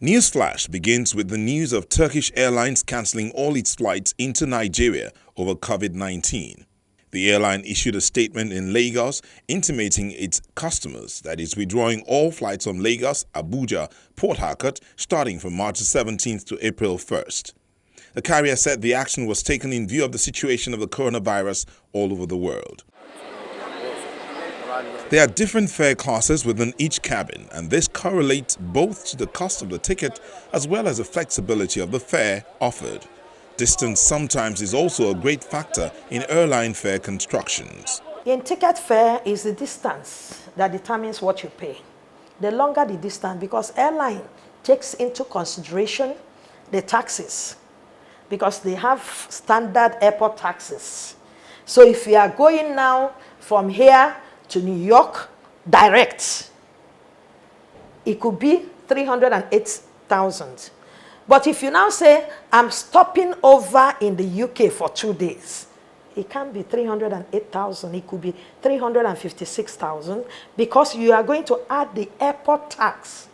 Newsflash begins with the news of Turkish Airlines cancelling all its flights into Nigeria over COVID-19. The airline issued a statement in Lagos intimating its customers that it's withdrawing all flights from Lagos, Abuja, Port Harcourt starting from March 17th to April 1st. The carrier said the action was taken in view of the situation of the coronavirus all over the world. There are different fare classes within each cabin, and this correlates both to the cost of the ticket as well as the flexibility of the fare offered. Distance sometimes is also a great factor in airline fare constructions. In ticket fare is the distance that determines what you pay. The longer the distance, because airline takes into consideration the taxes, because they have standard airport taxes. So if you are going now from here to New York direct, it could be 308,000. But if you now say, I'm stopping over in the UK for 2 days, it can't be 308,000, it could be 356,000, because you are going to add the airport tax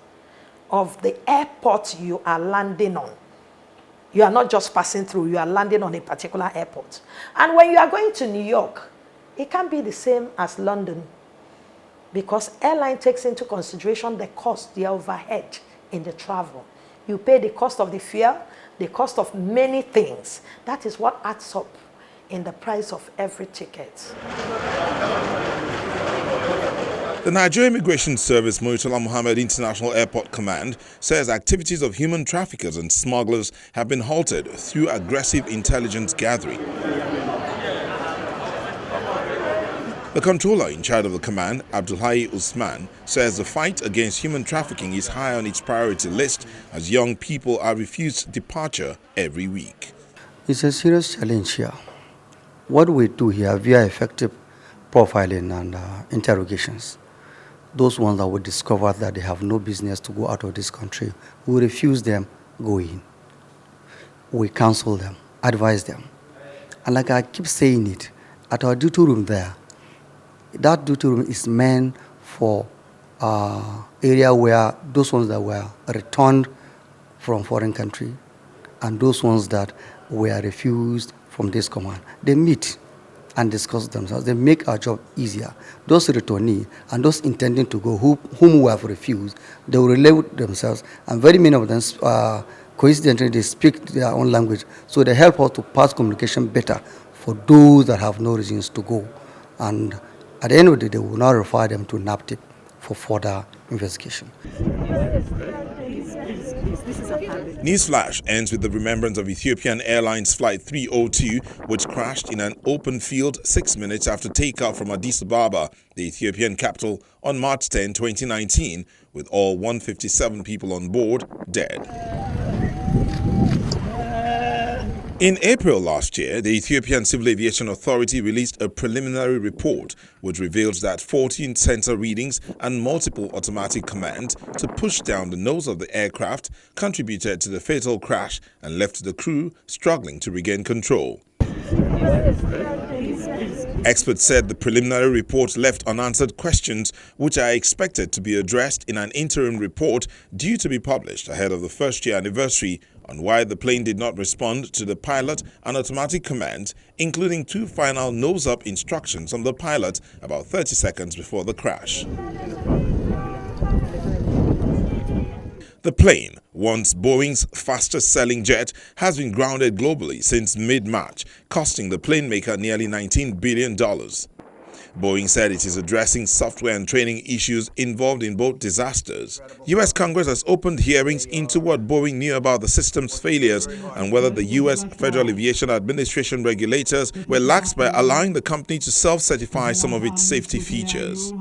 of the airport you are landing on. You are not just passing through, you are landing on a particular airport. And when you are going to New York, it can't be the same as London, because airline takes into consideration the cost, the overhead in the travel. You pay the cost of the fuel, the cost of many things. That is what adds up in the price of every ticket. The Nigerian Immigration Service Murtala Muhammed International Airport Command says activities of human traffickers and smugglers have been halted through aggressive intelligence gathering. The controller in charge of the command, Abdullahi Usman, says the fight against human trafficking is high on its priority list as young people are refused departure every week. It's a serious challenge here. What we do here via effective profiling and interrogations, those ones that we discover that they have no business to go out of this country, we refuse them going. We counsel them, advise them. And like I keep saying it, at our duty room there, that duty room is meant for area where those ones that were returned from foreign country and those ones that were refused from this command, they meet and discuss themselves. They make our job easier. Those returnees and those intending to go, whom we have refused, they will relate themselves, and very many of them, coincidentally, they speak their own language, so they help us to pass communication better for those that have no reasons to go. And at the end of the day, they will now refer them to NAPTIP for further investigation. Newsflash ends with the remembrance of Ethiopian Airlines Flight 302, which crashed in an open field 6 minutes after takeoff from Addis Ababa, the Ethiopian capital, on March 10, 2019, with all 157 people on board dead. In April last year, the Ethiopian Civil Aviation Authority released a preliminary report which reveals that 14 sensor readings and multiple automatic commands to push down the nose of the aircraft contributed to the fatal crash and left the crew struggling to regain control. Experts said the preliminary report left unanswered questions which are expected to be addressed in an interim report due to be published ahead of the first-year anniversary on why the plane did not respond to the pilot and automatic commands, including 2 final nose-up instructions from the pilot about 30 seconds before the crash. The plane, once Boeing's fastest-selling jet, has been grounded globally since mid-March, costing the plane maker nearly $19 billion. Boeing said it is addressing software and training issues involved in both disasters. U.S. Congress has opened hearings into what Boeing knew about the system's failures and whether the U.S. Federal Aviation Administration regulators were lax by allowing the company to self-certify some of its safety features.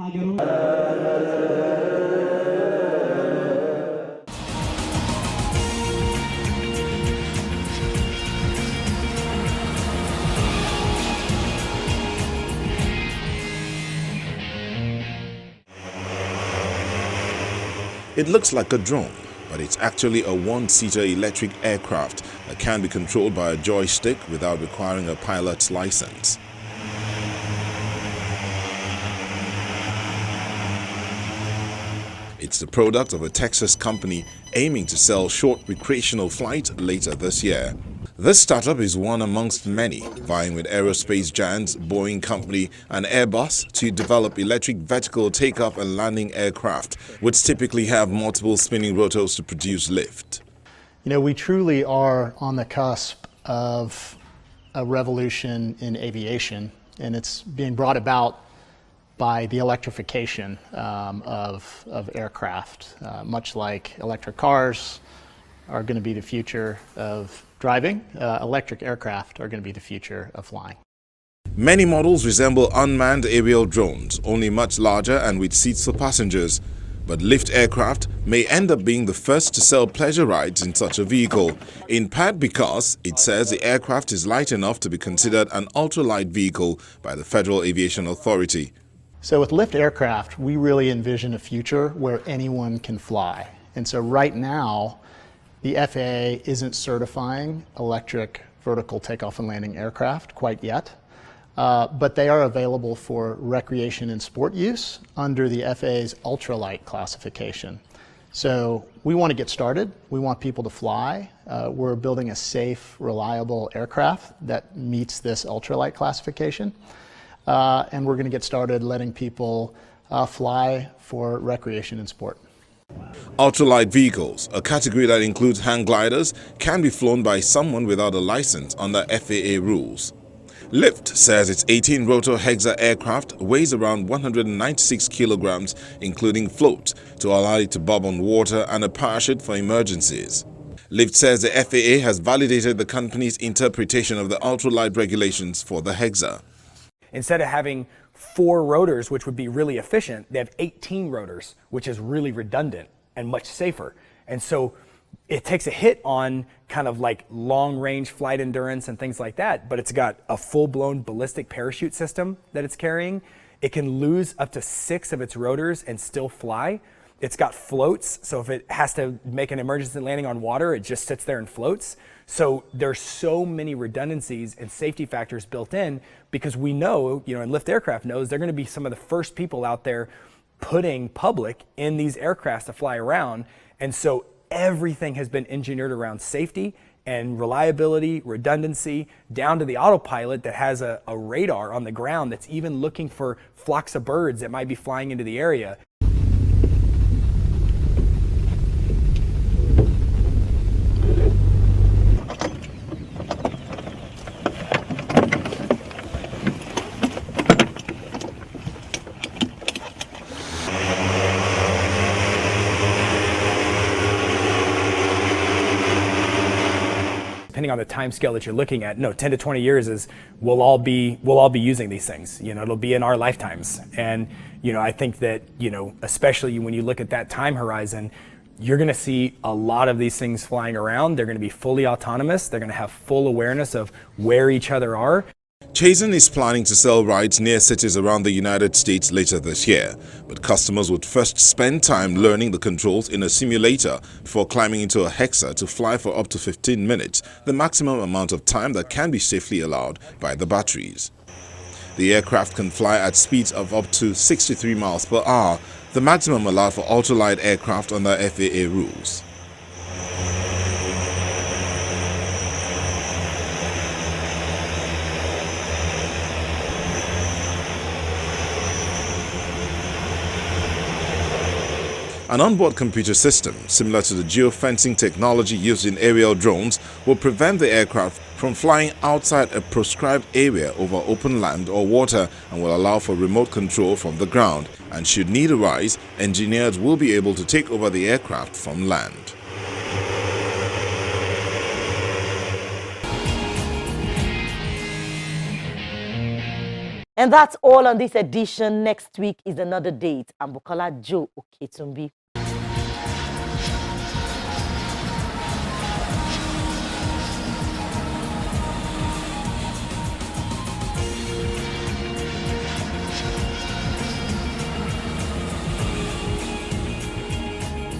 It looks like a drone, but it's actually a one-seater electric aircraft that can be controlled by a joystick without requiring a pilot's license. It's the product of a Texas company aiming to sell short recreational flights later this year. This startup is one amongst many, vying with aerospace giants Boeing Company and Airbus to develop electric vertical takeoff and landing aircraft, which typically have multiple spinning rotors to produce lift. You know, we truly are on the cusp of a revolution in aviation, and it's being brought about by the electrification of aircraft. Much like electric cars are going to be the future of driving, electric aircraft are going to be the future of flying. Many models resemble unmanned aerial drones, only much larger and with seats for passengers. But lift aircraft may end up being the first to sell pleasure rides in such a vehicle, in part because it says the aircraft is light enough to be considered an ultralight vehicle by the Federal Aviation Authority. So with lift aircraft, we really envision a future where anyone can fly. And so right now, the FAA isn't certifying electric vertical takeoff and landing aircraft quite yet, but they are available for recreation and sport use under the FAA's ultralight classification. So we want to get started. We want people to fly. We're building a safe, reliable aircraft that meets this ultralight classification. And we're going to get started letting people fly for recreation and sport. Ultralight vehicles, a category that includes hang gliders, can be flown by someone without a license under FAA rules. Lift says its 18-rotor Hexa aircraft weighs around 196 kilograms, including floats, to allow it to bob on water and a parachute for emergencies. Lift says the FAA has validated the company's interpretation of the ultralight regulations for the Hexa. Instead of having 4 rotors, which would be really efficient, they have 18 rotors, which is really redundant and much safer. And so it takes a hit on kind of like long-range flight endurance and things like that, but it's got a full-blown ballistic parachute system that it's carrying. It can lose up to 6 of its rotors and still fly. It's got floats, so if it has to make an emergency landing on water, it just sits there and floats. So there's so many redundancies and safety factors built in because we know, and Lift Aircraft knows they're going to be some of the first people out there putting public in these aircrafts to fly around. And so everything has been engineered around safety and reliability, redundancy, down to the autopilot that has a radar on the ground that's even looking for flocks of birds that might be flying into the area. Depending on the time scale that you're looking at, 10 to 20 years is we'll all be using these things. It'll be in our lifetimes. And I think that especially when you look at that time horizon, you're going to see a lot of these things flying around. They're going to be fully autonomous. They're going to have full awareness of where each other are. Chazen is planning to sell rides near cities around the United States later this year, but customers would first spend time learning the controls in a simulator before climbing into a Hexa to fly for up to 15 minutes, the maximum amount of time that can be safely allowed by the batteries. The aircraft can fly at speeds of up to 63 miles per hour, the maximum allowed for ultralight aircraft under FAA rules. An onboard computer system, similar to the geofencing technology used in aerial drones, will prevent the aircraft from flying outside a prescribed area over open land or water and will allow for remote control from the ground. And should need arise, engineers will be able to take over the aircraft from land. And that's all on this edition. Next week is another date. I'm Bukola Joe Oketumbi.